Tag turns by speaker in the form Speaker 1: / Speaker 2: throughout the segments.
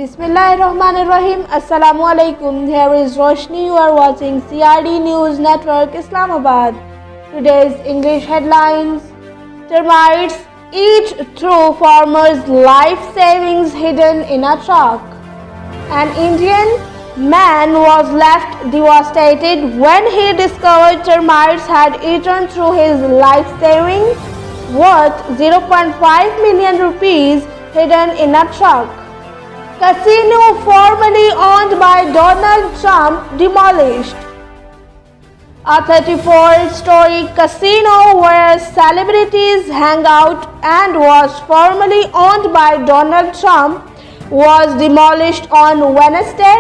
Speaker 1: Bismillahirrahmanirrahim. Assalamu alaikum. Here is Roshni. You are watching CRD News Network, Islamabad. Today's English headlines: Termites eat through farmers' life savings hidden in a truck. An Indian man was left devastated when he discovered termites had eaten through his life savings worth 0.5 million rupees hidden in a truck. Casino formerly owned by Donald Trump demolished. A 34-story casino where celebrities hang out and was formerly owned by Donald Trump was demolished on Wednesday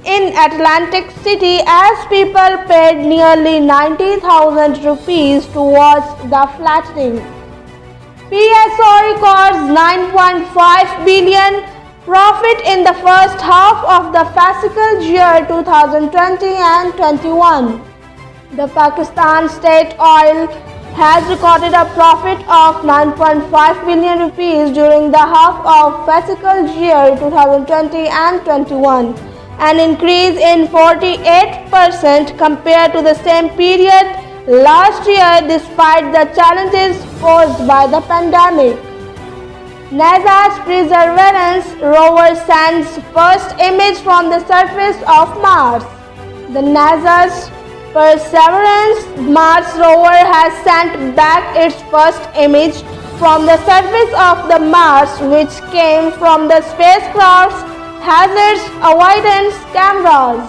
Speaker 1: in Atlantic City as people paid nearly 90,000 rupees to watch the flattening. PSO records 9.5 billion profit in the first half of the fiscal year 2020 and 21. The Pakistan State Oil has recorded a profit of 9.5 billion rupees during the half of fiscal year 2020 and 21, an increase in 48% compared to the same period last year despite the challenges posed by the pandemic. NASA's Perseverance rover sends first image from the surface of Mars. The NASA's Perseverance Mars rover has sent back its first image from the surface of the Mars, which came from the spacecraft's hazard avoidance cameras.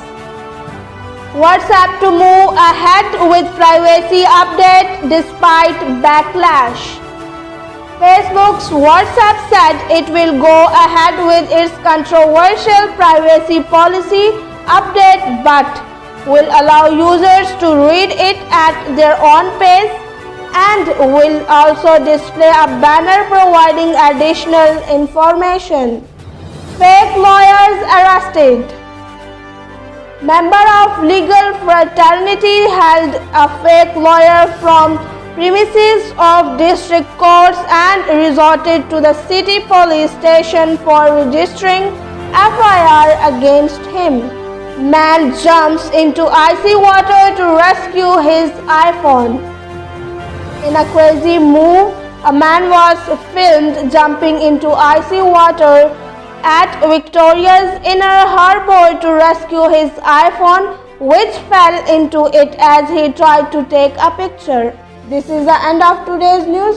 Speaker 1: WhatsApp to move ahead with privacy update despite backlash. Facebook's WhatsApp said it will go ahead with its controversial privacy policy update but will allow users to read it at their own pace and will also display a banner providing additional information. Fake lawyers arrested. Member of legal fraternity held a fake lawyer from premises of district courts and resorted to the city police station for registering FIR against him. Man jumps into icy water to rescue his iPhone. In a crazy move, a man was filmed jumping into icy water at Victoria's Inner Harbour to rescue his iPhone, which fell into it as he tried to take a picture. This is the end of today's news.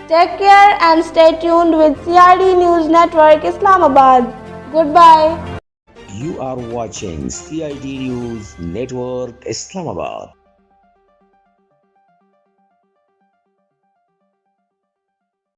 Speaker 1: Take care and stay tuned with CRD News Network, Islamabad. Goodbye.
Speaker 2: You are watching CID News Network, Islamabad.